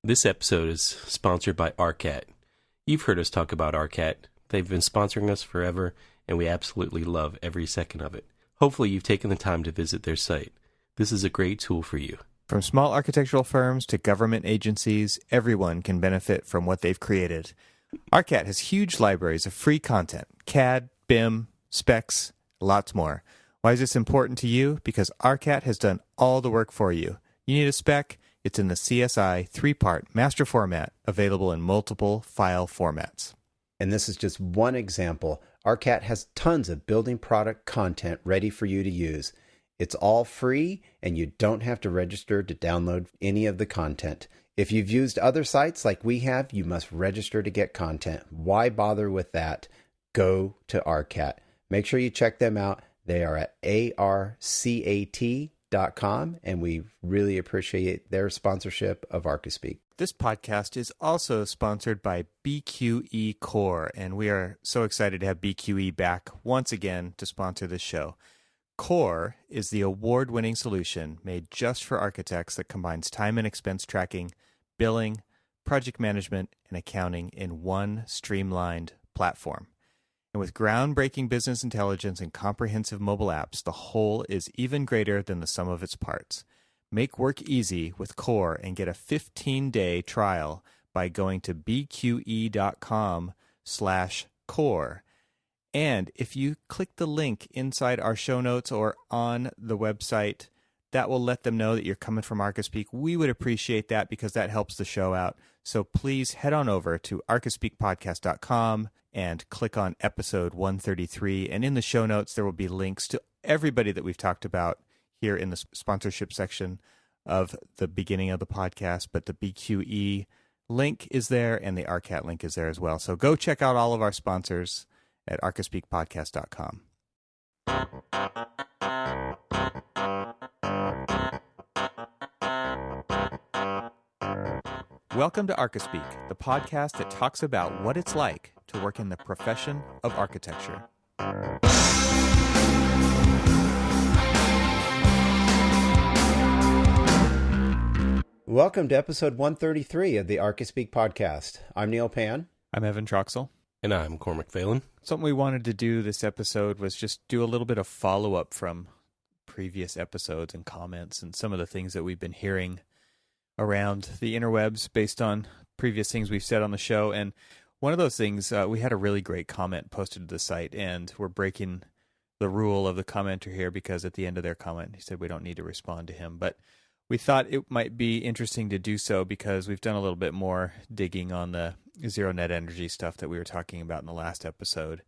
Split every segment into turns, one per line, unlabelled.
This episode is sponsored by Arcat. You've heard us talk about Arcat. They've been sponsoring us forever, and we absolutely love every second of it. Hopefully you've taken the time to visit their site. This is a great tool for you.
From small architectural firms to government agencies, everyone can benefit from what they've created. Arcat has huge libraries of free content, CAD, BIM, specs, lots more. Why is this important to you? Because Arcat has done all the work for you. You need a spec? It's in the CSI 3-part master format, available in multiple file formats.
And this is just one example. Arcat has tons of building product content ready for you to use. It's all free, and you don't have to register to download any of the content. If you've used other sites like we have, you must register to get content. Why bother with that? Go to Arcat. Make sure you check them out. They are at arcat.com, and we really appreciate their sponsorship of Archispeak.
This podcast is also sponsored by BQE Core, and we are so excited to have BQE back once again to sponsor this show. Core is the award-winning solution made just for architects that combines time and expense tracking, billing, project management, and accounting in one streamlined platform. And with groundbreaking business intelligence and comprehensive mobile apps, the whole is even greater than the sum of its parts. Make work easy with Core and get a 15-day trial by going to bqe.com/core. And if you click the link inside our show notes or on the website, that will let them know that you're coming from Archispeak. We would appreciate that because that helps the show out. So please head on over to archispeakpodcast.com and click on episode 133. And in the show notes, there will be links to everybody that we've talked about here in the sponsorship section of the beginning of the podcast. But the BQE link is there and the Arcat link is there as well. So go check out all of our sponsors at archispeakpodcast.com. Welcome to Archispeak, the podcast that talks about what it's like to work in the profession of architecture.
Welcome to episode 133 of the Archispeak podcast. I'm Neil Pan.
I'm Evan Troxel.
And I'm Cormac Phelan.
Something we wanted to do this episode was just do a little bit of follow-up from previous episodes and comments and some of the things that we've been hearing around the interwebs based on previous things we've said on the show. And one of those things, we had a really great comment posted to the site, and we're breaking the rule of the commenter here because at the end of their comment, he said we don't need to respond to him. But we thought it might be interesting to do so because we've done a little bit more digging on the zero net energy stuff that we were talking about in the last episode.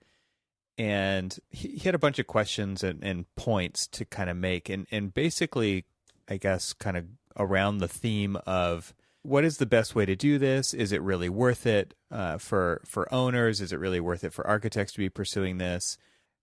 And he had a bunch of questions and points to kind of make. And basically, I guess, kind of around the theme of what is the best way to do this? Is it really worth it for owners? Is it really worth it for architects to be pursuing this?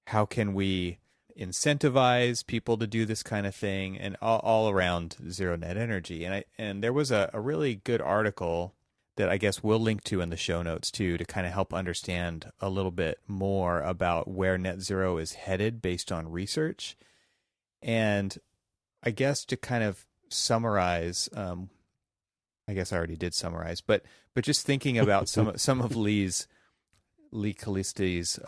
How can we incentivize people to do this kind of thing? And all around zero net energy. And there was a really good article that I guess we'll link to in the show notes too, to kind of help understand a little bit more about where net zero is headed based on research. And I guess to kind of summarize, I guess I already did summarize, but just thinking about some of Lee Callisti's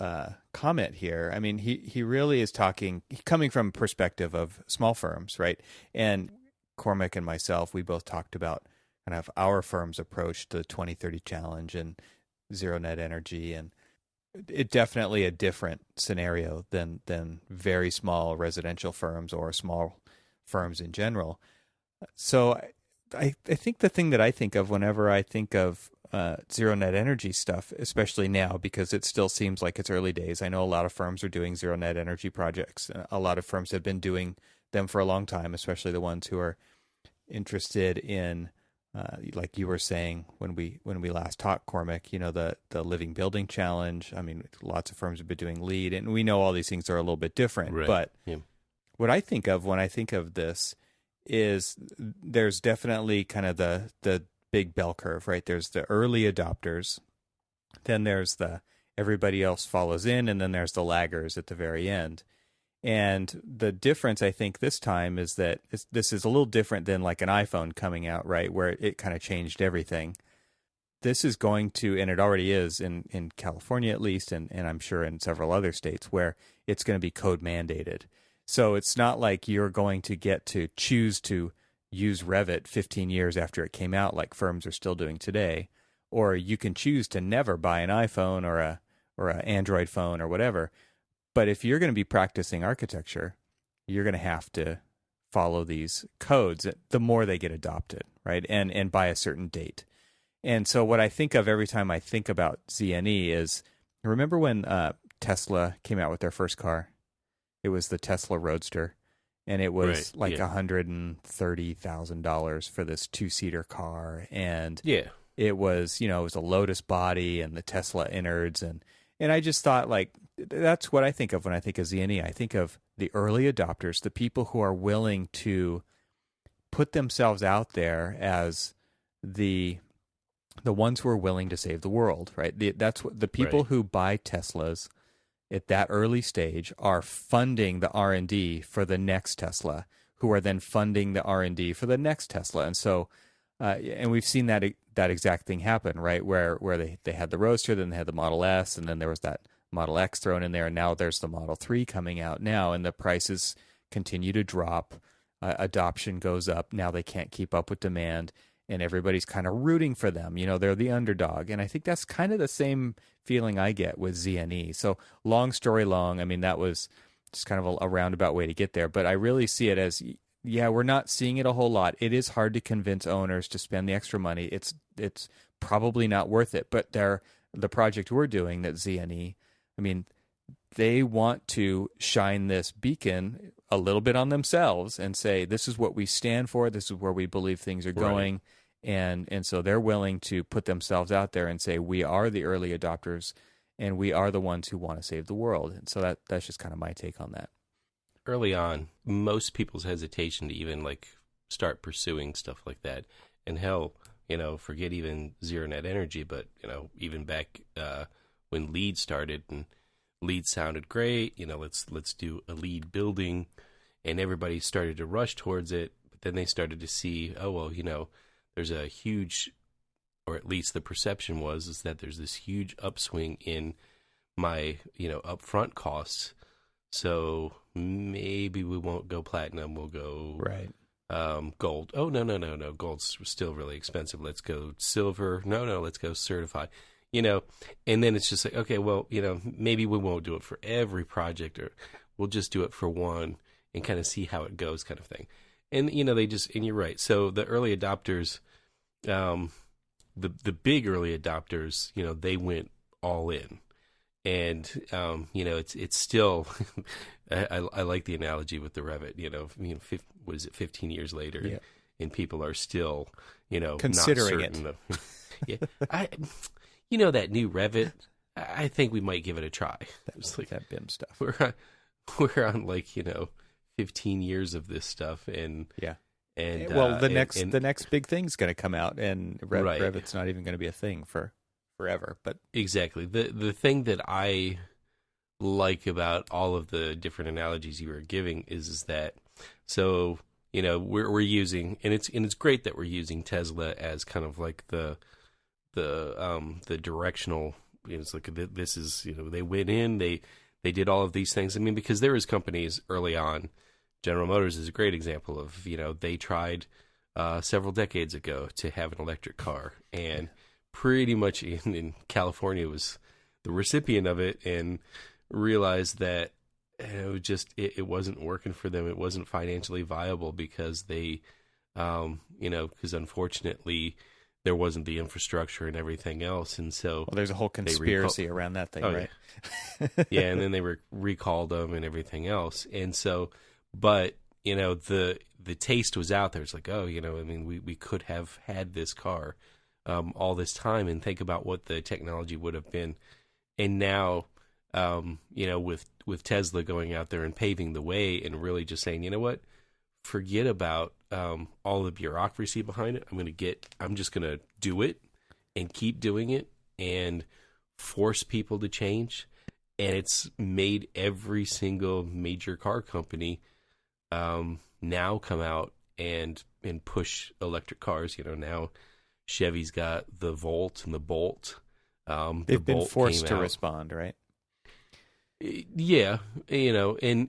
comment here. I mean, he really is coming from a perspective of small firms, right? And Cormac and myself, we both talked about kind of our firm's approach to the 2030 challenge and zero net energy, and it definitely a different scenario than very small residential firms or small firms in general. So I think the thing that I think of whenever I think of zero net energy stuff, especially now, because it still seems like it's early days. I know a lot of firms are doing zero net energy projects. A lot of firms have been doing them for a long time, especially the ones who are interested in, like you were saying when we last talked, Cormac, the Living Building Challenge. I mean, lots of firms have been doing LEED, and we know all these things are a little bit different.
Right.
But
yeah.
What I think of when I think of this is there's definitely kind of the big bell curve, right? There's the early adopters, then there's the everybody else follows in, and then there's the laggers at the very end. And the difference, I think, this time is that this is a little different than like an iPhone coming out, right, where it kind of changed everything. This is going to, and it already is in California at least, and I'm sure in several other states, where it's going to be code mandated. So it's not like you're going to get to choose to use Revit 15 years after it came out, like firms are still doing today, or you can choose to never buy an iPhone or an Android phone or whatever. But if you're going to be practicing architecture, you're going to have to follow these codes the more they get adopted, right? And by a certain date. And so what I think of every time I think about ZNE is, remember when Tesla came out with their first car? It was the Tesla Roadster, and it was $130,000 for this 2-seater car, and it was, it was a Lotus body and the Tesla innards, and I just thought, like, that's what I think of when I think of ZNE. I think of the early adopters, the people who are willing to put themselves out there as the ones who are willing to save the world, right? That's what the people who buy Teslas at that early stage are funding the R&D for the next Tesla, who are then funding the R&D for the next Tesla. And so, and we've seen that exact thing happen, right? Where they had the Roadster, then they had the Model S, and then there was that Model X thrown in there, and now there's the Model 3 coming out now, and the prices continue to drop. Adoption goes up. Now they can't keep up with demand, and everybody's kind of rooting for them. They're the underdog. And I think that's kind of the same feeling I get with ZNE. So long story long, I mean, that was just kind of a roundabout way to get there. But I really see it as, we're not seeing it a whole lot. It is hard to convince owners to spend the extra money. It's probably not worth it. But the project we're doing, that ZNE, I mean, they want to shine this beacon a little bit on themselves and say, this is what we stand for. This is where we believe things are going. And so they're willing to put themselves out there and say, we are the early adopters and we are the ones who want to save the world. And so that's just kind of my take on that.
Early on, most people's hesitation to even like start pursuing stuff like that. And hell, forget even zero net energy, but even back when LEED started, and LEED sounded great, let's do a LEED building, and everybody started to rush towards it. But then they started to see, oh well, there's a huge, or at least the perception is that there's this huge upswing in my, upfront costs. So maybe we won't go platinum, we'll go gold. Oh, no. Gold's still really expensive. Let's go silver. No, let's go certified. And then it's just like, okay, well, maybe we won't do it for every project, or we'll just do it for one and kind of see how it goes, kind of thing. And, and you're right. So the early adopters, the big early adopters, they went all in. And, it's still, I like the analogy with the Revit, what is it, 15 years later, and people are still,
considering
not certain it. That new Revit, I think we might give it a try.
That BIM stuff.
We're on 15 years of this stuff, and
the next big thing's going to come out, and Revit's not even going to be a thing for forever. But
exactly, the thing that I like about all of the different analogies you were giving is that, so we're using, and it's great that we're using Tesla as kind of like the directional. It's like this is, they went in, they did all of these things. I mean, because there was companies early on. General Motors is a great example of, they tried several decades ago to have an electric car, and pretty much in California was the recipient of it, and realized that it wasn't working for them. It wasn't financially viable because they, because unfortunately there wasn't the infrastructure and everything else. And so
there's a whole conspiracy around that thing, right?
Yeah. And then they recalled them and everything else. And so, but, the taste was out there. It's like, oh, we could have had this car all this time, and think about what the technology would have been. And now, with Tesla going out there and paving the way and really just saying, you know what, forget about all the bureaucracy behind it. I'm just going to do it and keep doing it and force people to change. and it's made every single major car company now come out and push electric cars. Now Chevy's got the Volt and the Bolt.
They've been forced to respond, right?
Yeah, and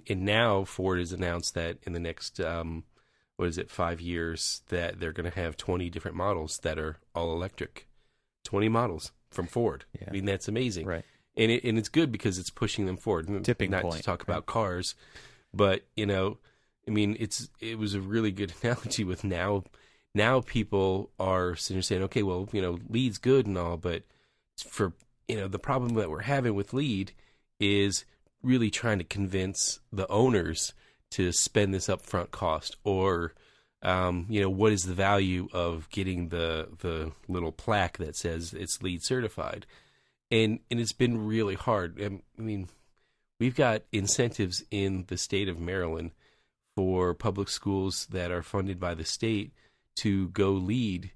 now Ford has announced that in the next 5 years that they're going to have 20 different models that are all electric. 20 models from Ford.
Yeah.
I mean, that's amazing,
right?
And it's good because it's pushing them forward.
Tipping
not
point,
to talk about cars, but I mean, it was a really good analogy with now people are sitting there saying, okay, well, LEED's good and all, but for the problem that we're having with LEED is really trying to convince the owners to spend this upfront cost, or what is the value of getting the little plaque that says it's LEED certified, and it's been really hard. I mean, we've got incentives in the state of Maryland for public schools that are funded by the state to go LEED,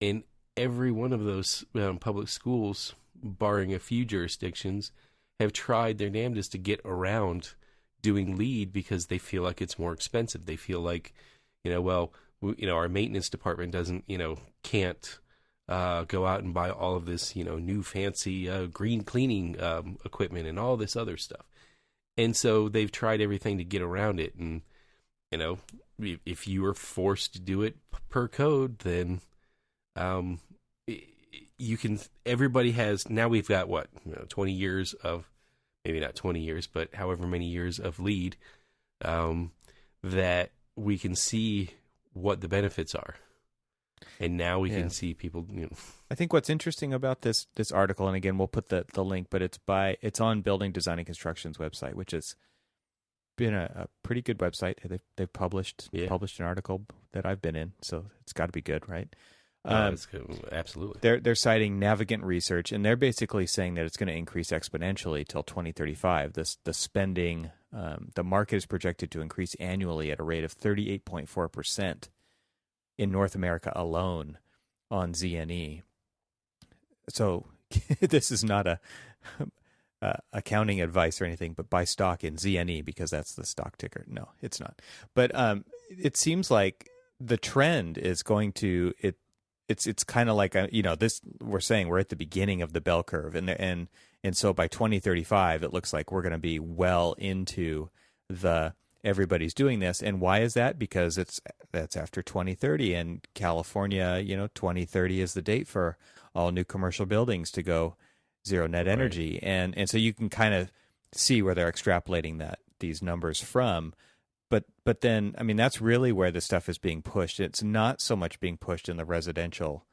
and every one of those public schools, barring a few jurisdictions, have tried their damnedest to get around doing LEED because they feel like it's more expensive. They feel like, our maintenance department can't go out and buy all of this, new fancy green cleaning equipment and all this other stuff. And so they've tried everything to get around it. And, if you are forced to do it per code, then you can, everybody has, now we've got 20 years of, maybe not 20 years, but however many years of LEED, that we can see what the benefits are. And now we can see people,
I think what's interesting about this article, and again, we'll put the link, but it's on Building Design and Construction's website, which has been a pretty good website. They've published an article that I've been in, so it's got to be good, right?
Absolutely.
They're citing Navigant research, and they're basically saying that it's going to increase exponentially till 2035. The spending, the market is projected to increase annually at a rate of 38.4% in North America alone on ZNE. So this is not a accounting advice or anything, but buy stock in ZNE because that's the stock ticker. No, it's not. But it seems like the trend is going to It's kind of like this. We're saying we're at the beginning of the bell curve, and so by 2035, it looks like we're going to be well into everybody's doing this. And why is that? Because that's after 2030, and California, 2030 is the date for all new commercial buildings to go zero net energy, right. and so you can kind of see where they're extrapolating these numbers from. But then, I mean, that's really where the stuff is being pushed. It's not so much being pushed in the residential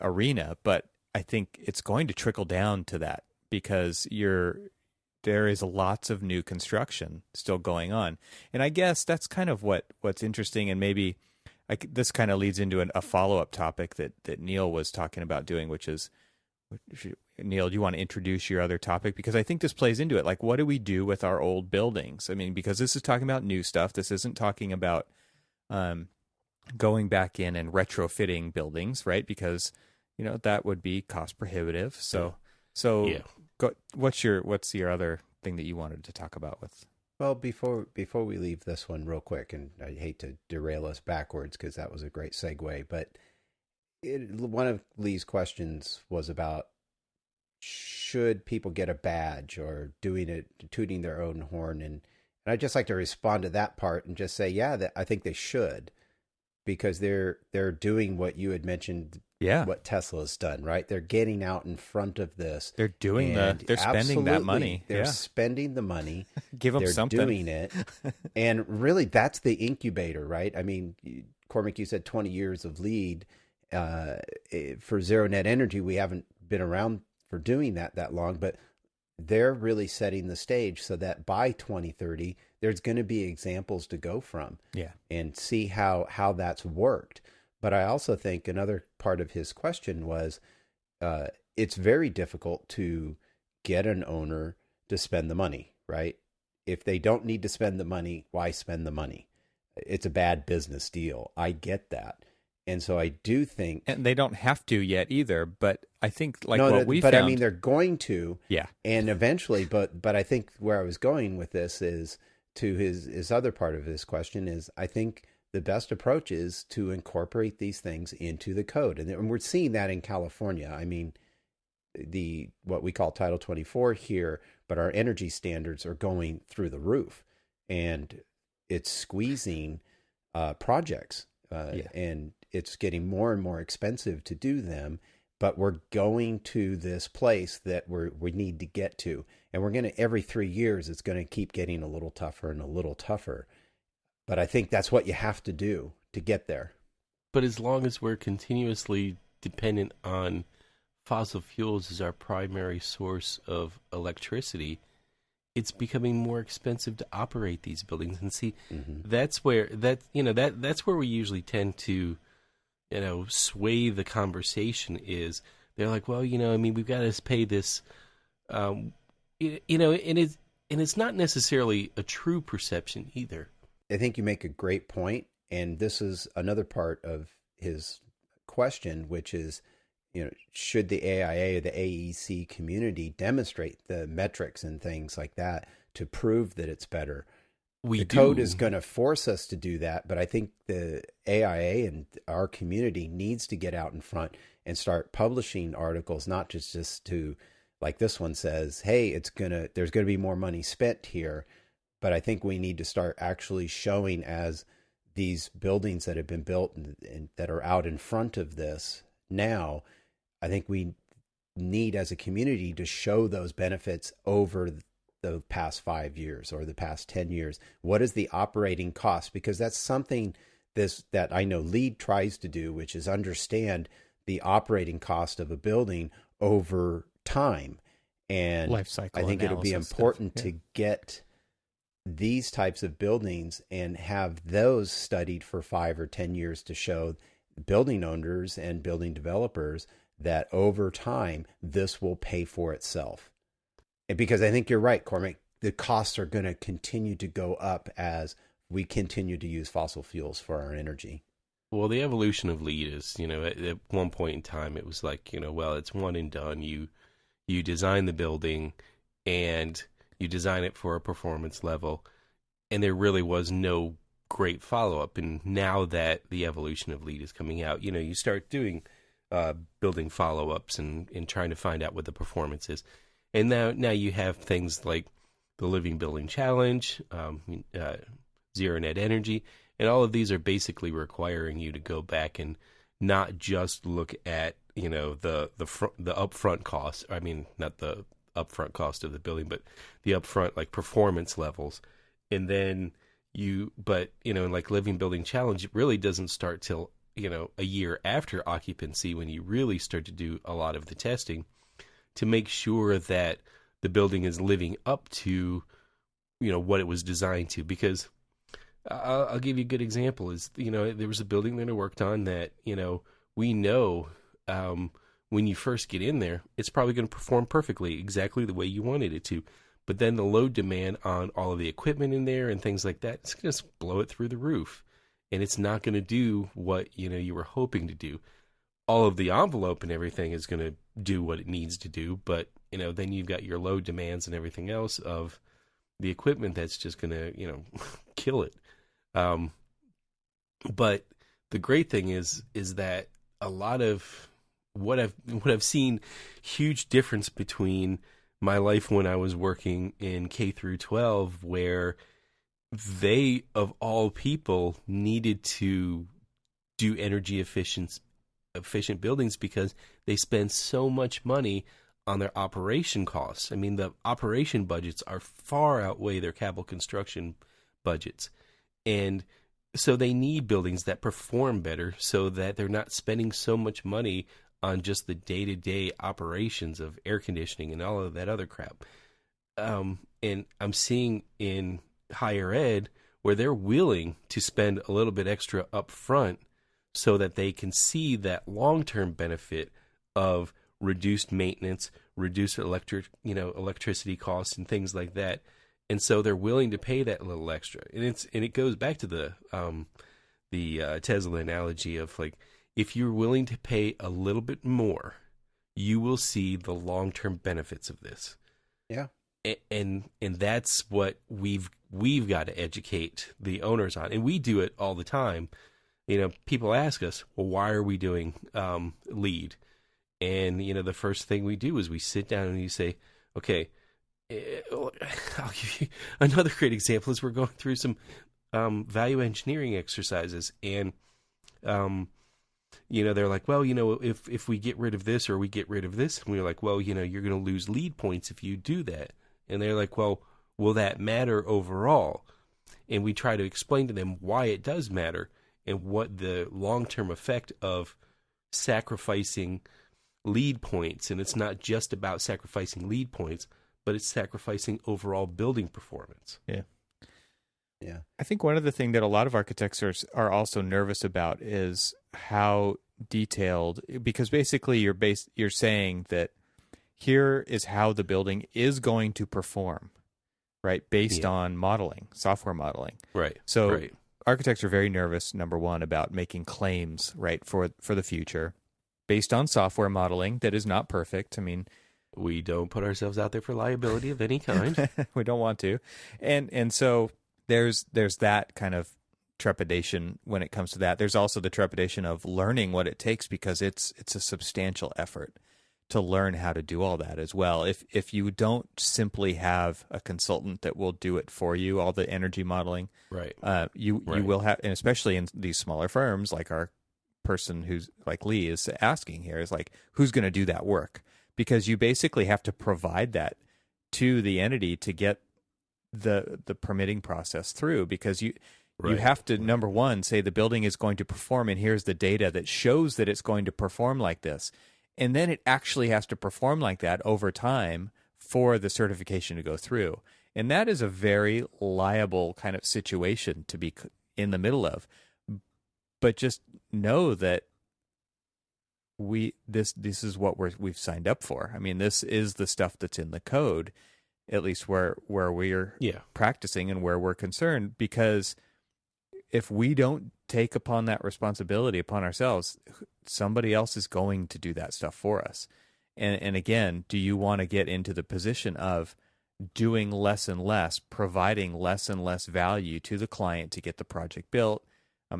arena, but I think it's going to trickle down to that because there is lots of new construction still going on. And I guess that's kind of what's interesting, and maybe this kind of leads into a follow-up topic that Neil was talking about doing, which is, Neil, do you want to introduce your other topic? Because I think this plays into it. Like, what do we do with our old buildings? I mean, because this is talking about new stuff. This isn't talking about going back in and retrofitting buildings, right? Because, that would be cost prohibitive. So
yeah.
What's your other thing that you wanted to talk about with?
Well, before we leave this one real quick, and I hate to derail us backwards because that was a great segue, but one of Lee's questions was about, should people get a badge or tooting their own horn? And I'd just like to respond to that part and just say, that I think they should, because they're doing what you had mentioned, what Tesla has done, right? They're getting out in front of this.
They're doing they're spending that money.
They're spending the money.
Give them
they're
something.
Doing it. And really, that's the incubator, right? I mean, Cormac, you said 20 years of LEED. For zero net energy, we haven't been around for doing that long, but they're really setting the stage so that by 2030 there's going to be examples to go from and see how that's worked. But I also think another part of his question was it's very difficult to get an owner to spend the money, right? If they don't need to spend the money, why spend the money? It's a bad business deal. I get that. And so I do think,
And they don't have to yet either, but I think like
no,
what we
but
found,
I mean they're going to,
yeah,
and eventually. But I think where I was going with this is to his other part of his question is I think the best approach is to incorporate these things into the code, and we're seeing that in California. I mean, the what we call Title 24 here, but our energy standards are going through the roof, and it's squeezing projects, and it's getting more and more expensive to do them. But we're going to this place that we need to get to, and we're going to every 3 years it's going to keep getting a little tougher and a little tougher. But I think that's what you have to do to get there.
But as long as we're continuously dependent on fossil fuels as our primary source of electricity, it's becoming more expensive to operate these buildings. And see, that's where that's where we usually tend to, sway the conversation. Is they're like, well, I mean, we've got to pay this, and it's not necessarily a true perception either.
I think you make a great point, and this is another part of his question, which is, should the AIA, the AEC community demonstrate the metrics and things like that to prove that it's better? The code is going to force us to do that, but I think the AIA and our community needs to get out in front and start publishing articles, not just to, like this one says, hey, there's going to be more money spent here. But I think we need to start actually showing, as these buildings that have been built and that are out in front of this now, I think we need as a community to show those benefits over the past 5 years or the past 10 years. What is the operating cost? Because that's something that I know LEED tries to do, which is understand the operating cost of a building over time. And
life cycle
I think it'll be important
stuff. Yeah.
to get these types of buildings and have those studied for 5 or 10 years to show building owners and building developers that over time this will pay for itself. Because I think you're right, Cormac, the costs are going to continue to go up as we continue to use fossil fuels for our energy.
Well, the evolution of LEED is, at one point in time it was like, well, it's one and done. You design the building and you design it for a performance level, and there really was no great follow-up. And now that the evolution of LEED is coming out, you start doing building follow-ups and trying to find out what the performance is. And now you have things like the Living Building Challenge, Zero Net Energy, and all of these are basically requiring you to go back and not just look at the upfront costs. I mean, not the upfront cost of the building, but the upfront like performance levels. And then like Living Building Challenge, it really doesn't start till a year after occupancy when you really start to do a lot of the testing to make sure that the building is living up to what it was designed to. Because I'll give you a good example is there was a building that I worked on that we know when you first get in there, it's probably going to perform perfectly, exactly the way you wanted it to. But then the load demand on all of the equipment in there and things like that, it's going to blow it through the roof. And it's not going to do what, you were hoping to do. All of the envelope and everything is going to do what it needs to do. But, then you've got your load demands and everything else of the equipment that's just going to, kill it. But the great thing is that a lot of what I've seen, huge difference between my life when I was working in K through 12, where they, of all people, needed to do energy efficient buildings because they spend so much money on their operation costs. I mean, the operation budgets are far outweigh their capital construction budgets. And so they need buildings that perform better so that they're not spending so much money on just the day-to-day operations of air conditioning and all of that other crap. And I'm seeing in higher ed where they're willing to spend a little bit extra up front so that they can see that long-term benefit of reduced maintenance, reduced electricity costs and things like that. And so they're willing to pay that little extra. And it goes back to the Tesla analogy of like, if you're willing to pay a little bit more, you will see the long-term benefits of this.
Yeah.
And that's what we've got to educate the owners on. And we do it all the time. People ask us, well, why are we doing lead? And, the first thing we do is we sit down and you say, okay, I'll give you another great example is we're going through some value engineering exercises. And, they're like, well, if we get rid of this or we get rid of this, and we're like, well, you're going to lose lead points if you do that. And they're like, well, will that matter overall? And we try to explain to them why it does matter and what the long-term effect of sacrificing lead points. And it's not just about sacrificing lead points, but it's sacrificing overall building performance.
Yeah.
Yeah.
I think one of the things that a lot of architects are also nervous about is how detailed, because basically you're saying that here is how the building is going to perform, right? Based on modeling, software modeling.
Right.
So
right.
Architects are very nervous, number one, about making claims, right, for the future based on software modeling that is not perfect. I mean,
we don't put ourselves out there for liability of any kind.
We don't want to. And so there's that kind of trepidation when it comes to that. There's also the trepidation of learning what it takes, because it's a substantial effort to learn how to do all that as well. If you don't simply have a consultant that will do it for you, all the energy modeling,
right?
You will have, and especially in these smaller firms, like our person who's like Lee is asking here, is like, who's going to do that work? Because you basically have to provide that to the entity to get the permitting process through, because you have to, number one, say the building is going to perform, and here's the data that shows that it's going to perform like this. And then it actually has to perform like that over time for the certification to go through. And that is a very liable kind of situation to be in the middle of. But just know that this is what we've signed up for. I mean, this is the stuff that's in the code, at least where we're practicing and where we're concerned, because if we don't take upon that responsibility upon ourselves, somebody else is going to do that stuff for us. And again, do you want to get into the position of doing less and less, providing less and less value to the client to get the project built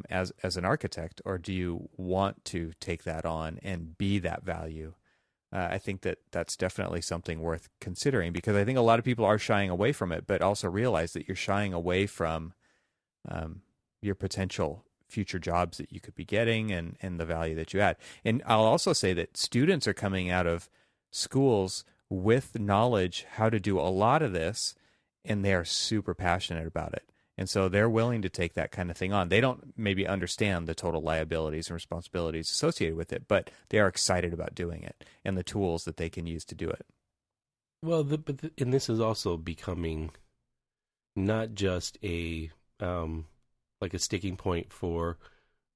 as an architect, or do you want to take that on and be that value? I think that's definitely something worth considering, because I think a lot of people are shying away from it, but also realize that you're shying away from your potential future jobs that you could be getting and the value that you add. And I'll also say that students are coming out of schools with knowledge how to do a lot of this, and they are super passionate about it. And so they're willing to take that kind of thing on. They don't maybe understand the total liabilities and responsibilities associated with it, but they are excited about doing it and the tools that they can use to do it.
Well, and this is also becoming not just a like a sticking point for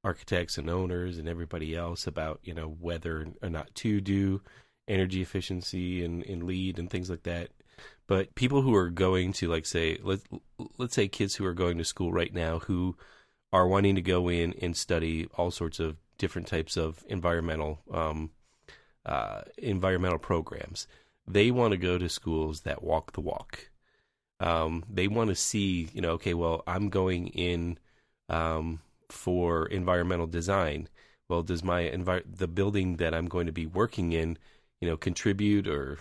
architects and owners and everybody else about, whether or not to do energy efficiency and LEED and things like that. But people who are going to, like, say, let's say kids who are going to school right now who are wanting to go in and study all sorts of different types of environmental programs. They want to go to schools that walk the walk. They want to see, okay, well, I'm going in for environmental design. Well, does the building that I'm going to be working in, contribute or,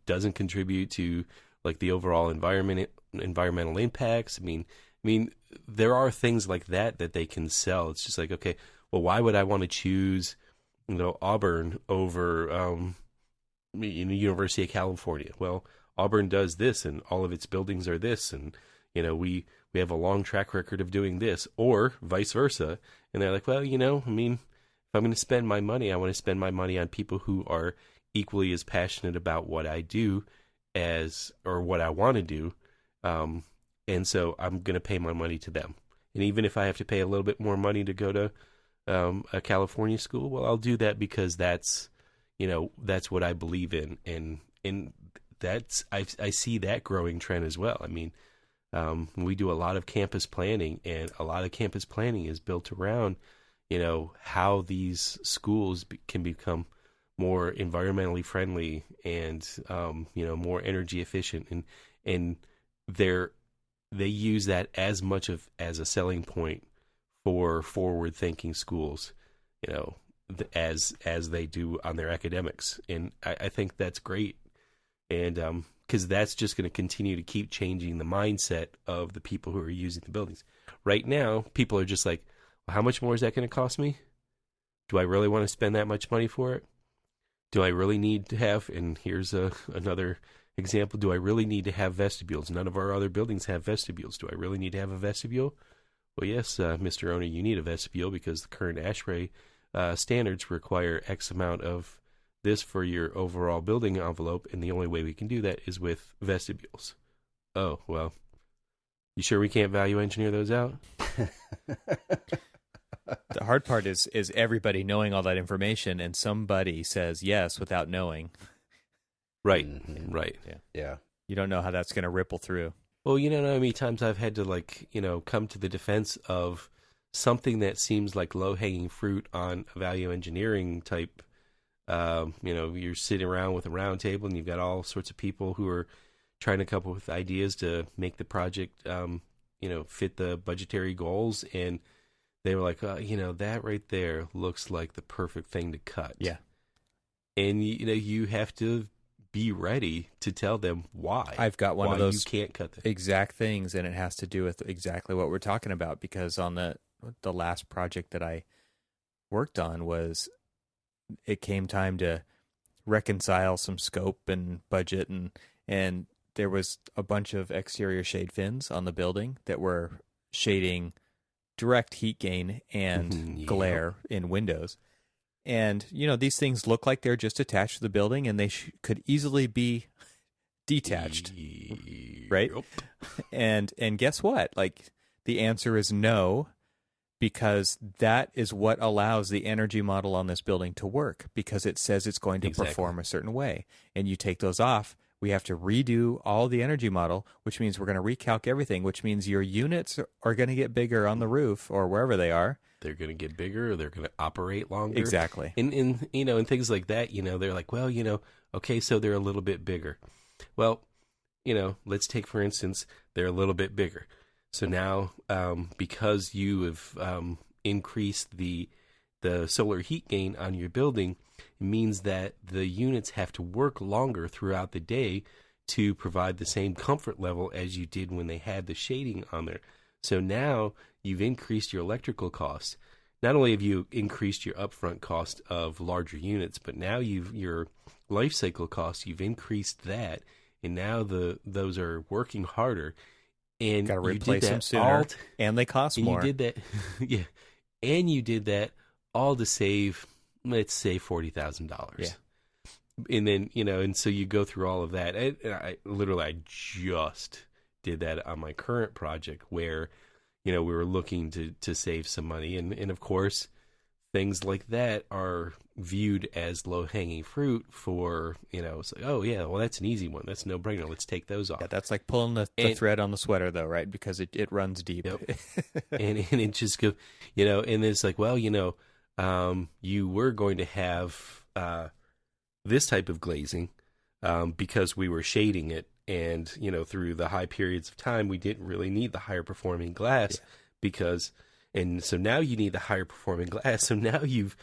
doesn't contribute to like the overall environmental impacts? I mean, there are things like that they can sell. It's just like, okay, well, why would I want to choose, Auburn over, University of California? Well, Auburn does this, and all of its buildings are this, and we have a long track record of doing this, or vice versa. And they're like, well, if I'm going to spend my money, I want to spend my money on people who are equally as passionate about what I do or what I want to do. And so I'm going to pay my money to them. And even if I have to pay a little bit more money to go to a California school, well, I'll do that because that's what I believe in. And that's, I see that growing trend as well. I mean, we do a lot of campus planning, and a lot of campus planning is built around, how these schools can become more environmentally friendly and more energy efficient, and they use that as much as a selling point for forward thinking schools, as they do on their academics. And I think that's great. And because that's just going to continue to keep changing the mindset of the people who are using the buildings. Right now, people are just like, well, how much more is that going to cost me? Do I really want to spend that much money for it? Do I really need to have, and here's another example, do I really need to have vestibules? None of our other buildings have vestibules. Do I really need to have a vestibule? Well, yes, Mr. Owner, you need a vestibule because the current ASHRAE standards require X amount of this for your overall building envelope, and the only way we can do that is with vestibules. Oh, well, you sure we can't value engineer those out?
The hard part is everybody knowing all that information, and somebody says yes without knowing.
Right,
Mhm.
right.
Yeah.
You don't know how that's going to ripple through.
Well, you know how many times I've had to come to the defense of something that seems like low-hanging fruit on a value engineering type. You're sitting around with a round table and you've got all sorts of people who are trying to come up with ideas to make the project, fit the budgetary goals. And they were like, that right there looks like the perfect thing to cut.
Yeah.
And, you have to be ready to tell them why.
I've got one of those
you can't cut that.
exact things, and it has to do with exactly what we're talking about, because on the last project that I worked on it came time to reconcile some scope and budget, and there was a bunch of exterior shade fins on the building that were shading direct heat gain and glare in windows. And, these things look like they're just attached to the building, and they could easily be detached, right? And guess what? Like, the answer is no, because that is what allows the energy model on this building to work, because it says it's going to perform a certain way. And you take those off, we have to redo all the energy model, which means we're going to recalc everything, which means your units are going to get bigger on the roof or wherever they are.
They're going to get bigger, or they're going to operate longer.
Exactly.
And things like that, they're like, well, okay, so they're a little bit bigger. Well, let's take, for instance, they're a little bit bigger. So now, because you have increased the solar heat gain on your building, it means that the units have to work longer throughout the day to provide the same comfort level as you did when they had the shading on there. So now you've increased your electrical costs. Not only have you increased your upfront cost of larger units, but now your life cycle costs, you've increased that, and now those are working harder. And
got to
you
replace
did that
them sooner, and they cost more.
You did that, yeah, and you did that all to save, let's say, $40,000.
Yeah.
And then and so you go through all of that. I just did that on my current project where, we were looking to save some money. And of course, things like that are viewed as low-hanging fruit for, it's like, oh, yeah, well, that's an easy one. That's no brainer. Let's take those off.
Yeah, that's like pulling the thread on the sweater, though, right? Because it runs deep.
Yep. and it just goes, and it's like, well, you were going to have this type of glazing because we were shading it. And, through the high periods of time, we didn't really need the higher performing glass and so now you need the higher performing glass. So now you've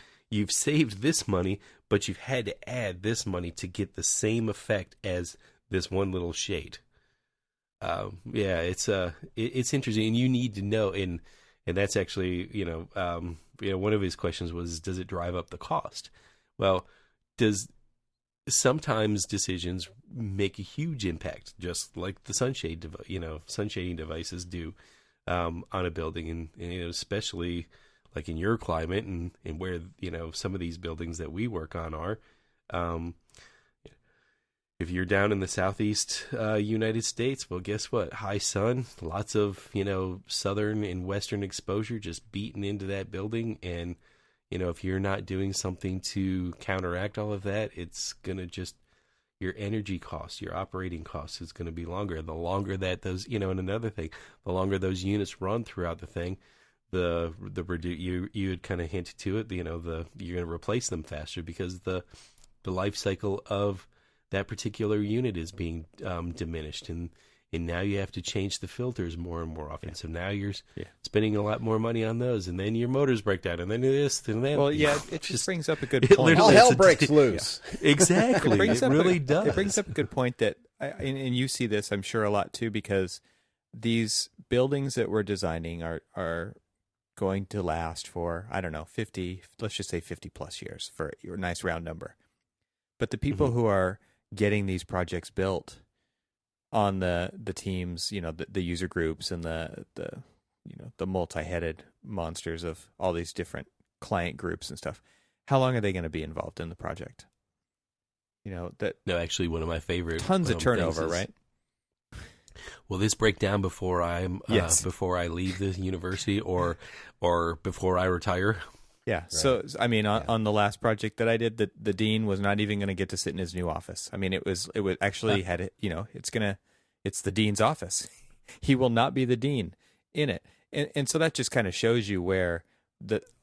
saved this money, but you've had to add this money to get the same effect as this one little shade. It's interesting, and you need to know, and that's actually, one of his questions was, does it drive up the cost? Well, sometimes decisions make a huge impact, just like the sunshading devices do on a building, and especially like in your climate and where some of these buildings that we work on are. If you're down in the southeast United States, well, guess what? High sun, lots of southern and western exposure just beating into that building, and if you're not doing something to counteract all of that, it's going to just, your energy costs, your operating costs is going to be longer. The longer that those, and another thing, the longer those units run throughout the thing, you had kind of hinted to it. You're going to replace them faster because the life cycle of that particular unit is being diminished, and now you have to change the filters more and more often. Yeah. So now you're spending a lot more money on those, and then your motors break down, and then this, and then.
Well, yeah, it just brings up a good point.
All hell breaks loose.
Yeah. Exactly. It really does.
It brings up a good point that, and you see this, I'm sure, a lot too, because these buildings that we're designing are going to last for, I don't know, 50, let's just say 50 plus years for a nice round number. But the people who are getting these projects built on the teams, the user groups and the multi-headed monsters of all these different client groups and stuff, how long are they going to be involved in the project? No,
actually, one of my favorite
tons of turnover, right?
Will this break down before before I leave the university or before I retire?
Yeah. Right. So, I mean, on the last project that I did, the dean was not even going to get to sit in his new office. I mean, it was actually it's the dean's office. He will not be the dean in it. And so that just kind of shows you where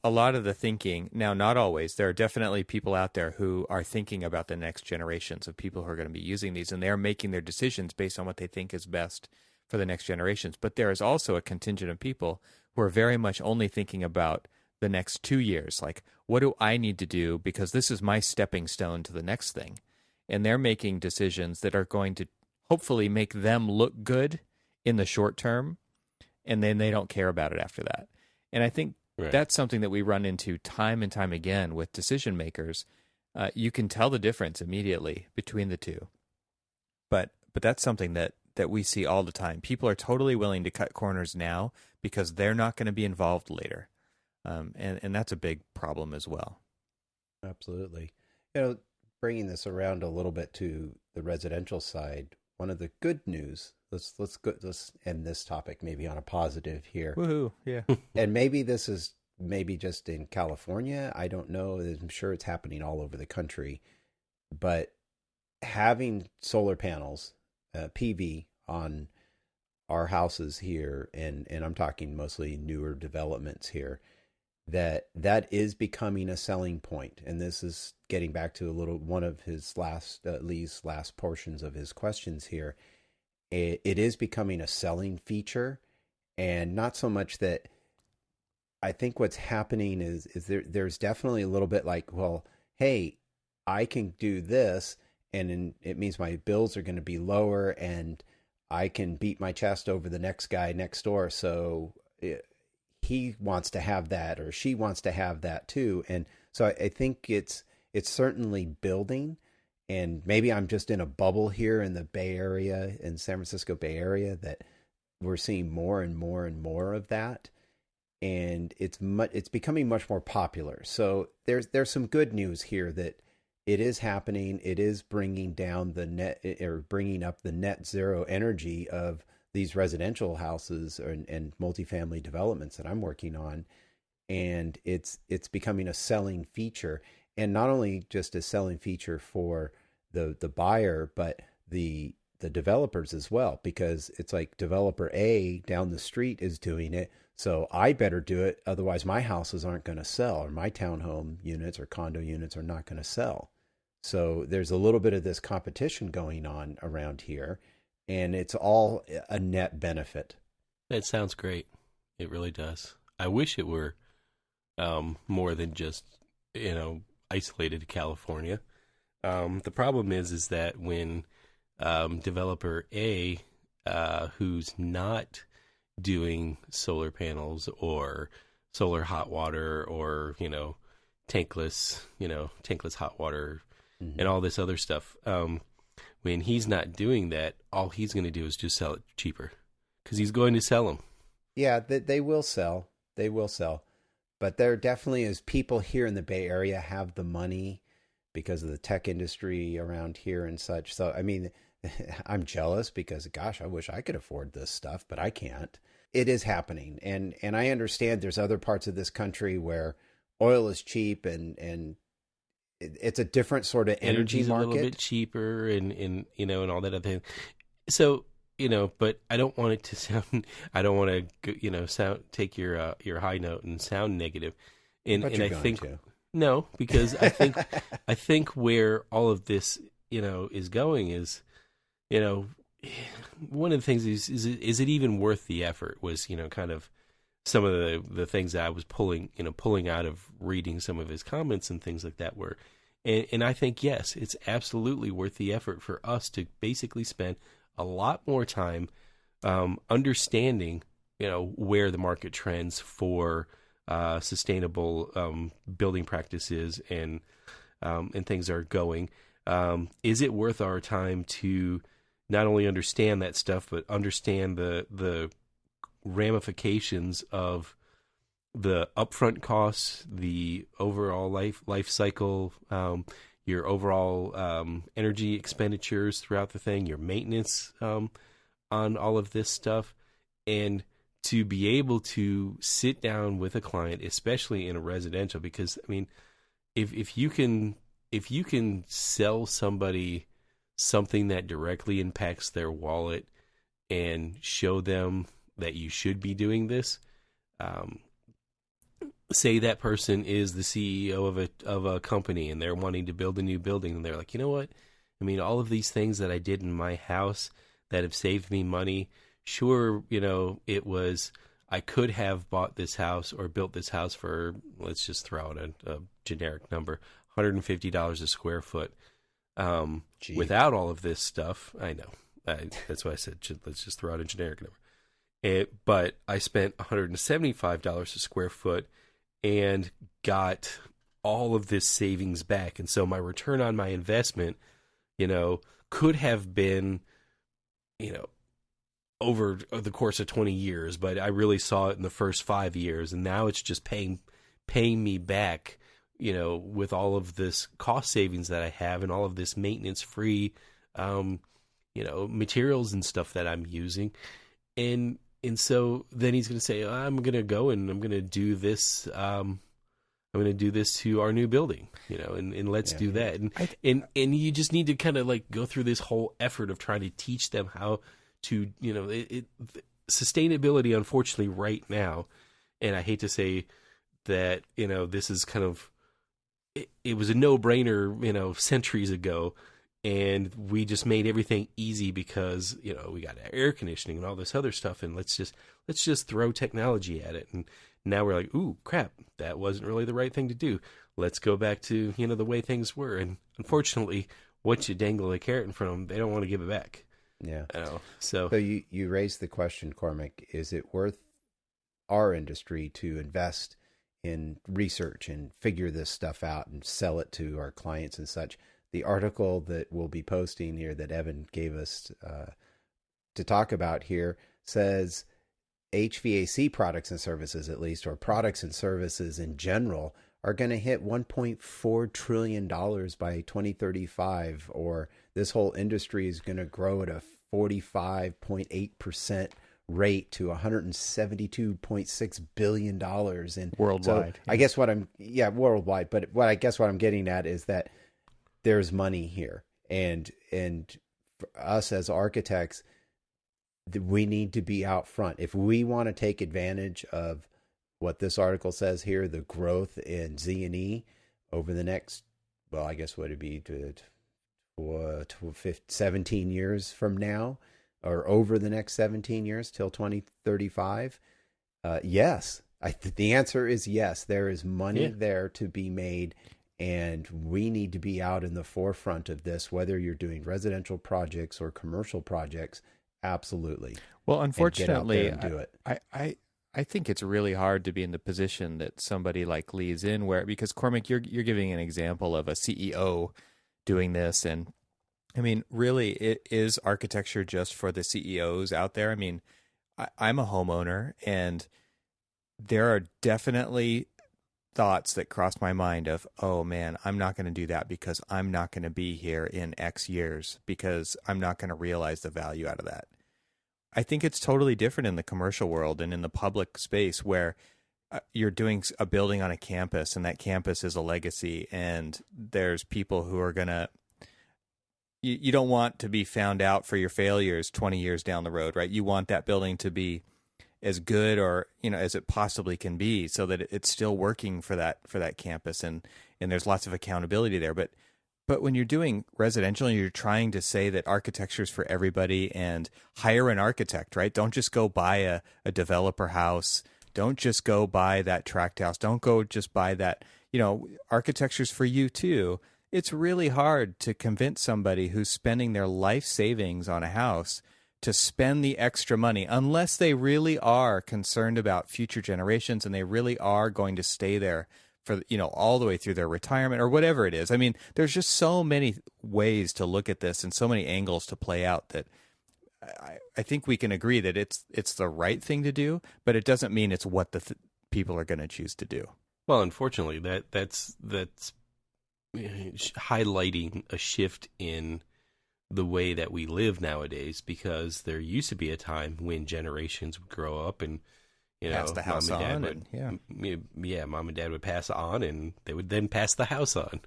a lot of the thinking, now, not always, there are definitely people out there who are thinking about the next generations of people who are going to be using these, and they're making their decisions based on what they think is best for the next generations. But there is also a contingent of people who are very much only thinking about the next 2 years. Like, what do I need to do? Because this is my stepping stone to the next thing. And they're making decisions that are going to hopefully make them look good in the short term. And then they don't care about it after that. And I think that's something that we run into time and time again with decision makers. You can tell the difference immediately between the two. But that's something that we see all the time. People are totally willing to cut corners now because they're not going to be involved later. And that's a big problem as well.
Absolutely. Bringing this around a little bit to the residential side, one of the good news, let's end this topic maybe on a positive here.
Woohoo, yeah.
And maybe this is just in California. I don't know. I'm sure it's happening all over the country. But having solar panels, PV, on our houses here, and I'm talking mostly newer developments here, that is becoming a selling point. And this is getting back to one of his Lee's last portions of his questions here. It is becoming a selling feature, and not so much that. I think what's happening is there's definitely a little bit like, well, hey, I can do this, and it means my bills are going to be lower, and I can beat my chest over the next guy next door. So he wants to have that, or she wants to have that too. And so I think it's certainly building, and maybe I'm just in a bubble here in the Bay Area, in San Francisco Bay Area, that we're seeing more and more and more of that. And it's becoming much more popular. So there's some good news here that it is happening. It is bringing down bringing up the net zero energy of these residential houses and multifamily developments that I'm working on. And it's becoming a selling feature, and not only just a selling feature for the buyer, but the developers as well, because it's like developer A down the street is doing it, so I better do it, otherwise my houses aren't going to sell, or my townhome units or condo units are not going to sell. So there's a little bit of this competition going on around here, and it's all a net benefit.
That sounds great. It really does. I wish it were more than just, isolated to California. The problem is that when developer A, who's not doing solar panels or solar hot water or tankless hot water and all this other stuff, when he's not doing that, all he's going to do is just sell it cheaper because he's going to sell them.
Yeah, they will sell. They will sell. But there definitely is people here in the Bay Area have the money because of the tech industry around here and such. So, I mean, I'm jealous because, gosh, I wish I could afford this stuff, but I can't. It is happening. And I understand there's other parts of this country where oil is cheap and it's a different sort of energy market.
A little bit cheaper and all that other thing. So but I don't want it to sound. I don't want to, take your high note and sound negative.
But
And
you're
I
going
think
to.
no, because I think where all of this, is going is, one of the things is it even worth the effort? Was kind of some of the things that I was pulling out of reading some of his comments and things like that were, and I think yes, it's absolutely worth the effort for us to basically spend a lot more time understanding where the market trends for sustainable building practices and things are going. Is it worth our time to not only understand that stuff, but understand the ramifications of the upfront costs, the overall life cycle, your overall energy expenditures throughout the thing, your maintenance on all of this stuff, and to be able to sit down with a client, especially in a residential, because I mean, if you can sell somebody something that directly impacts their wallet and show them that you should be doing this, say that person is the CEO of a company and they're wanting to build a new building, and they're like, you know what? I mean, all of these things that I did in my house that have saved me money, sure, it was, I could have bought this house or built this house for, let's just throw out a generic number, $150 a square foot. Without all of this stuff, I know. That's why I said, let's just throw out a generic number. But I spent $175 a square foot and got all of this savings back. And so my return on my investment, could have been, over the course of 20 years, but I really saw it in the first 5 years. And now it's just paying me back, with all of this cost savings that I have and all of this maintenance free, materials and stuff that I'm using. And so then he's going to say, I'm going to go and I'm going to do this. I'm going to do this to our new building, and let's do that. And you just need to kind of like go through this whole effort of trying to teach them how to, sustainability, unfortunately, right now. And I hate to say that, this is kind of, it was a no-brainer, centuries ago. And we just made everything easy because, we got air conditioning and all this other stuff. And let's just throw technology at it. And now we're like, ooh, crap, that wasn't really the right thing to do. Let's go back to, the way things were. And unfortunately, once you dangle a carrot in front of them, they don't want to give it back.
Yeah.
So
you raised the question, Cormac, is it worth our industry to invest in research and figure this stuff out and sell it to our clients and such? The article that we'll be posting here that Evan gave us to talk about here says HVAC products and services, at least, or products and services in general, are going to hit $1.4 trillion by 2035, or this whole industry is going to grow at a 45.8% rate to $172.6 billion in
worldwide.
So I guess worldwide. But what I'm getting at is that there's money here, and for us as architects, we need to be out front if we want to take advantage of what this article says here, the growth in Z&E over the next, well, I guess what it'd be to 17 years from now, or over the next 17 years till 2035. Yes, the answer is yes. There is money there to be made. And we need to be out in the forefront of this, whether you're doing residential projects or commercial projects. Absolutely.
Well, unfortunately,
and do it.
I think it's really hard to be in the position that somebody like Lee is in, because Cormac, you're giving an example of a CEO doing this, and I mean, really, it is architecture just for the CEOs out there. I mean, I'm a homeowner, and there are definitely thoughts that crossed my mind of, oh man, I'm not going to do that because I'm not going to be here in X years, because I'm not going to realize the value out of that. I think it's totally different in the commercial world and in the public space where you're doing a building on a campus, and that campus is a legacy, and there's people who are going to you don't want to be found out for your failures 20 years down the road, right? You want that building to be as good or, as it possibly can be, so that it's still working for that campus, and there's lots of accountability there. But when you're doing residential and you're trying to say that architecture is for everybody, and hire an architect, right? Don't just go buy a developer house. Don't just go buy that tract house. Don't go just buy that, architecture's for you too. It's really hard to convince somebody who's spending their life savings on a house to spend the extra money, unless they really are concerned about future generations and they really are going to stay there for, all the way through their retirement or whatever it is. I mean, there's just so many ways to look at this and so many angles to play out that I think we can agree that it's the right thing to do, but it doesn't mean it's what the people are going to choose to do.
Well, unfortunately, that's highlighting a shift in the way that we live nowadays, because there used to be a time when generations would grow up and
pass the house on,
mom and dad would pass on, and they would then pass the house on,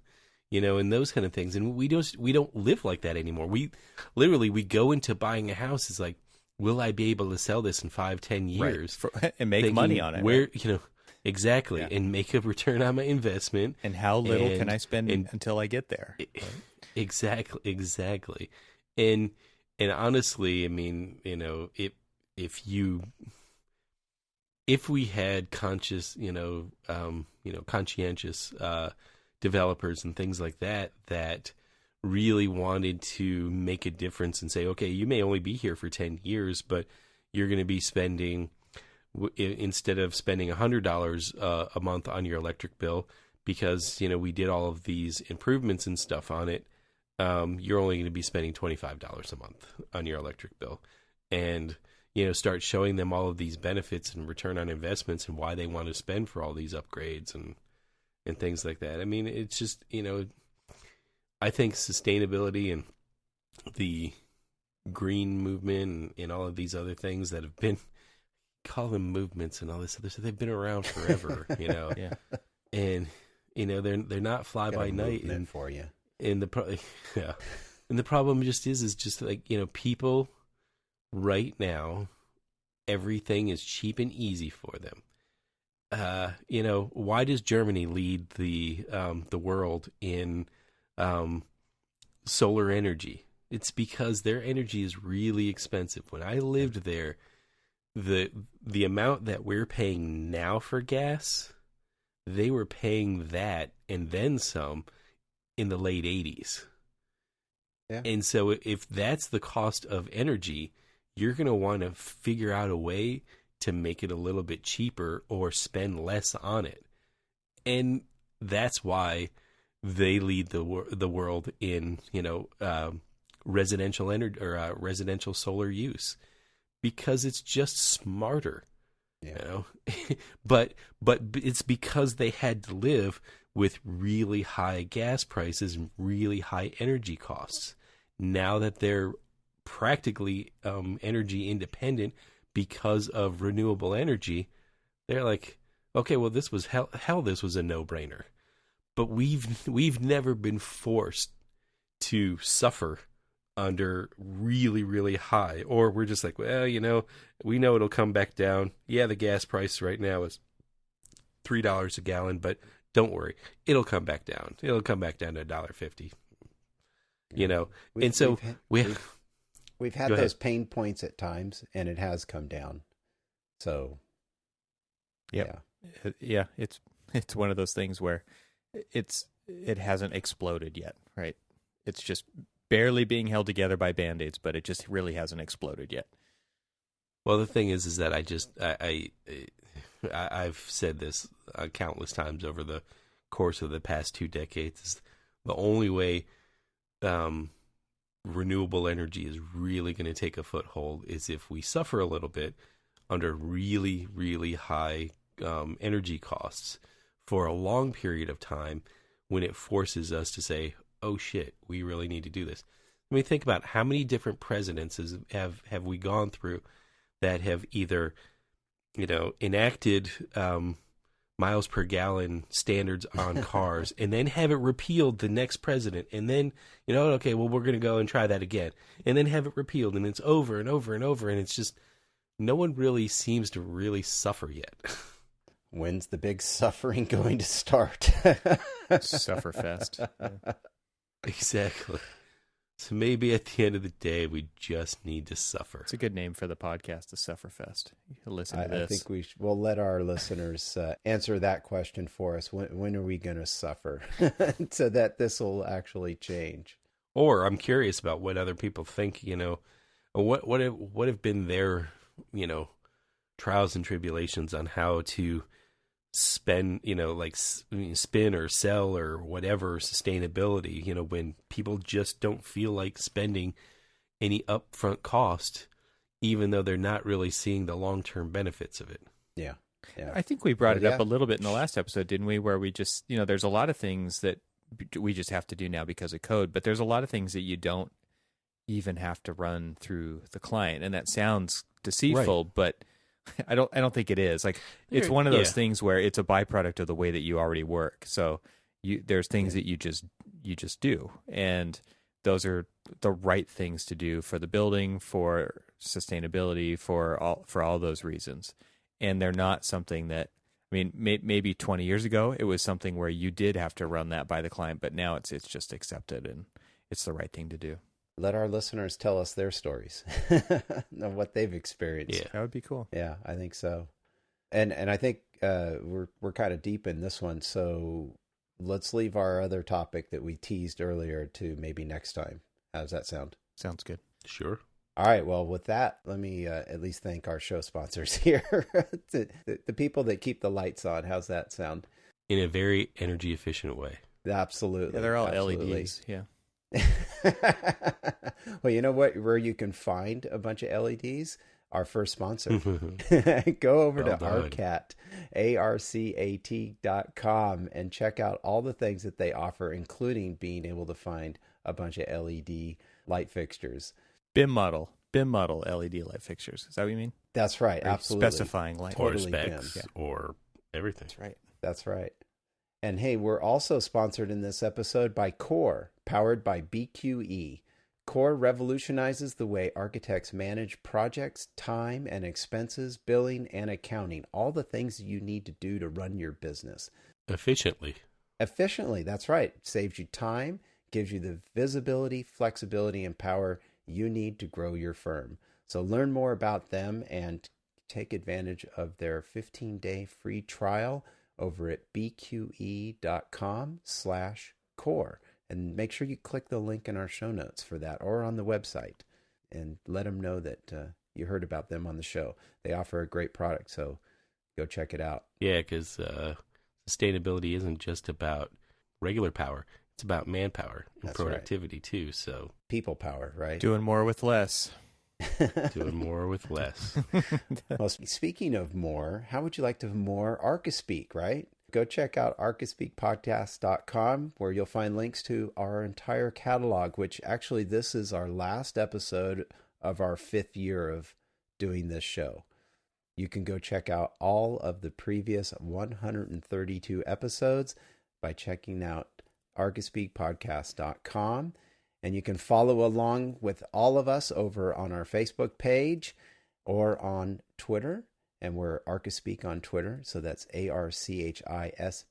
and those kind of things. And we don't live like that anymore. We go into buying a house. It's like, will I be able to sell this in 5-10 years
and make money on it?
Where exactly, and make a return on my investment.
And how little can I spend until I get there? Right?
Exactly. And honestly, I mean, if we had conscientious developers and things like that really wanted to make a difference and say, okay, you may only be here for 10 years, but you're going to be spending, instead of spending $100 a month on your electric bill, because, we did all of these improvements and stuff on it, you're only going to be spending $25 a month on your electric bill. And, start showing them all of these benefits and return on investments and why they want to spend for all these upgrades and things like that. I mean, it's just, I think sustainability and the green movement and all of these other things that have been, call them movements and all this other stuff, they've been around forever,
Yeah.
And, they're not fly by night.
And for you.
And the problem just is just like, people right now, everything is cheap and easy for them. Why does Germany lead the world in solar energy? It's because their energy is really expensive. When I lived there, the amount that we're paying now for gas, they were paying that and then some in the late 80s.
Yeah.
And so if that's the cost of energy, you're going to want to figure out a way to make it a little bit cheaper or spend less on it. And that's why they lead the world in, residential energy or residential solar use, because it's just smarter.
Yeah.
But it's because they had to live with really high gas prices and really high energy costs. Now that they're practically energy independent because of renewable energy, they're like, okay, well, this was hell this was a no-brainer. But we've never been forced to suffer under really, really high, or we're just like, well, we know it'll come back down. Yeah, the gas price right now is $3 a gallon, but don't worry, it'll come back down. It'll come back down to $1.50.
We've had those pain points at times, and it has come down. So,
yeah, it's one of those things where it hasn't exploded yet, right? It's just barely being held together by Band-Aids, but it just really hasn't exploded yet.
Well, the thing is that I've said this countless times over the course of the past 2 decades. Is the only way renewable energy is really going to take a foothold is if we suffer a little bit under really, really high energy costs for a long period of time, when it forces us to say, oh shit, we really need to do this. I mean, think about how many different presidents have we gone through that have either, enacted miles per gallon standards on cars and then have it repealed the next president. And then, okay, well, we're going to go and try that again. And then have it repealed. And it's over and over and over. And it's just, no one really seems to really suffer yet.
When's the big suffering going to start?
Sufferfest. Yeah.
Exactly. So maybe at the end of the day, we just need to suffer.
It's a good name for the podcast, the Sufferfest. You can listen to this.
I think we'll let our listeners answer that question for us. When are we going to suffer so that this will actually change?
Or I'm curious about what other people think, what have been their, trials and tribulations on how to spend, like spin or sell or whatever sustainability, when people just don't feel like spending any upfront cost, even though they're not really seeing the long-term benefits of it.
Yeah.
I think we brought it up a little bit in the last episode, didn't we? Where we just, there's a lot of things that we just have to do now because of code, but there's a lot of things that you don't even have to run through the client. And that sounds deceitful, right. But I don't think it is. Like, it's one of those things where it's a byproduct of the way that you already work. So there's things that you just do, and those are the right things to do for the building, for sustainability, for all those reasons. And they're not something that, maybe 20 years ago it was something where you did have to run that by the client, but now it's just accepted and it's the right thing to do.
Let our listeners tell us their stories of what they've experienced.
Yeah, that would be cool.
Yeah, I think so. And I think we're kind of deep in this one, so let's leave our other topic that we teased earlier to maybe next time. How does that sound?
Sounds good.
Sure.
All right. Well, with that, let me at least thank our show sponsors here, the people that keep the lights on. How's that sound?
In a very energy efficient way.
Absolutely.
Yeah, they're all LEDs. Yeah.
Well, you know what? Where you can find a bunch of LEDs? Our first sponsor. Go over to Arcat, ARCAT.com, and check out all the things that they offer, including being able to find a bunch of LED light fixtures.
BIM model LED light fixtures. Is that what you mean?
That's right. Absolutely.
Specifying light.
Or specs or everything.
That's right. And hey, we're also sponsored in this episode by Core, powered by BQE. Core revolutionizes the way architects manage projects, time and expenses, billing, and accounting. All the things you need to do to run your business.
Efficiently,
that's right. Saves you time, gives you the visibility, flexibility, and power you need to grow your firm. So learn more about them and take advantage of their 15-day free trial over at bqe.com/core. And make sure you click the link in our show notes for that, or on the website, and let them know that you heard about them on the show. They offer a great product, so go check it out.
Yeah, because sustainability isn't just about regular power. It's about manpower and productivity, too. So
people power, right?
Doing more with less.
Doing more with less.
Well, speaking of more, how would you like to have more Archispeak, right? Go check out archispeakpodcast.com, where you'll find links to our entire catalog, which actually this is our last episode of our 5th year of doing this show. You can go check out all of the previous 132 episodes by checking out archispeakpodcast.com. And you can follow along with all of us over on our Facebook page or on Twitter. And we're Archispeak on Twitter. So that's ARCHISPK,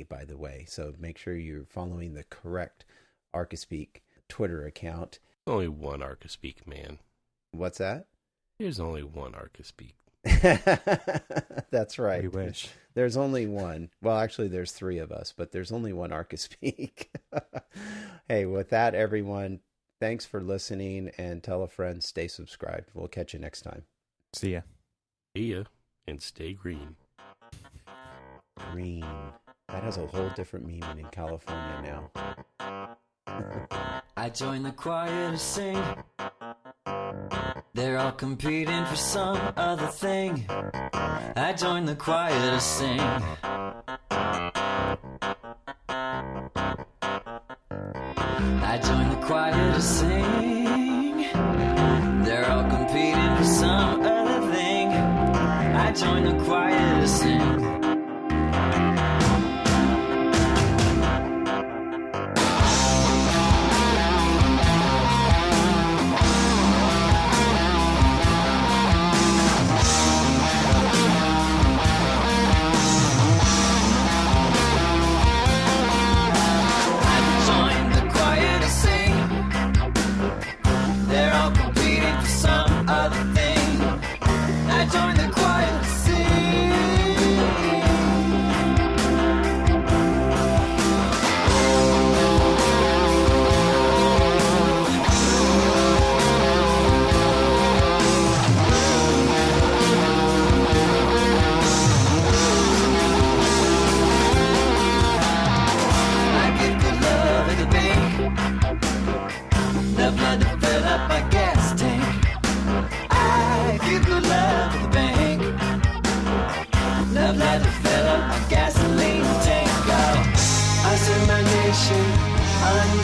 by the way. So make sure you're following the correct Archispeak Twitter account.
Only one Archispeak, man.
What's that?
There's only one Archispeak.
That's right.
We wish.
There's only one. Well, actually, there's 3 of us, but there's only one Archispeak. Hey, with that, everyone, thanks for listening, and tell a friend, stay subscribed. We'll catch you next time.
See ya.
See ya, and stay green.
Green. That has a whole different meaning in California now.
I joined the choir to sing. They're all competing for some other thing. I joined the choir to sing. I joined the choir to sing. They're all competing for some other thing. I joined the choir to sing.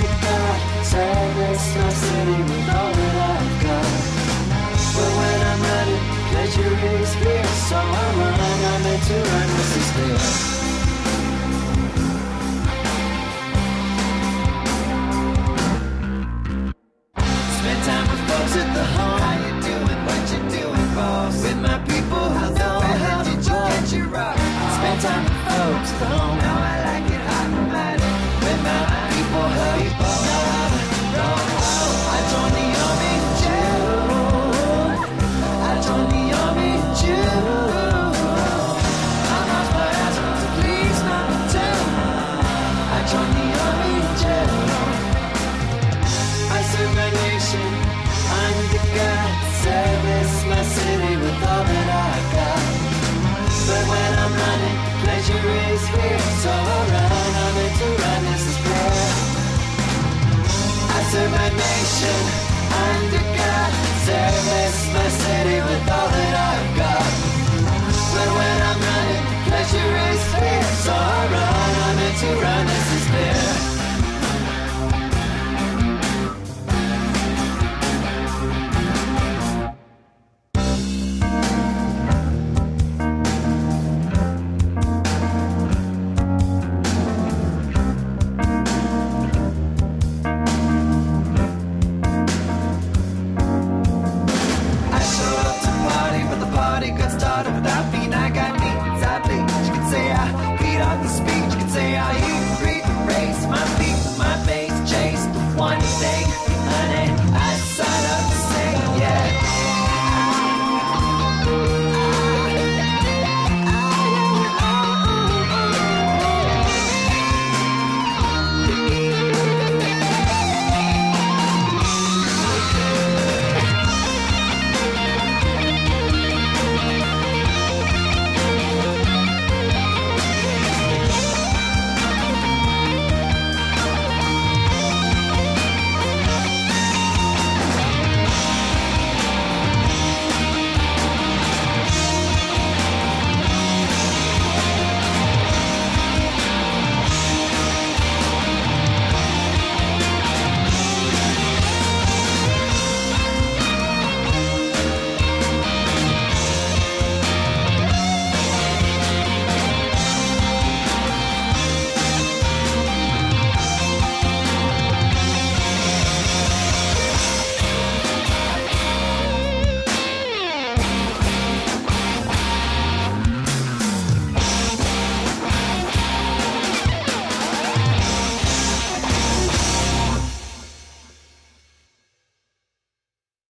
to God, service my city with all that I've got. But when I'm running, pleasure is here, so I run. I'm meant to run, this is clear. Spend time with folks at the home. How you doing? What you doing, boss? With my people who know how to get you rock. Spend time with folks at home. Now I like it hot and mighty. With my people who know how to roll. I joined the army in June. I joined the army in June. I lost my ass to please my town. I joined the army in June. I serve my nation under God, service my city with all that I've got. But when I'm running, pleasure is here, so I run. I'm meant to run, this is prayer. I serve my nation under God, service my city with all that I've got. But when I'm running, pleasure is here, so I run. I'm meant to run, this is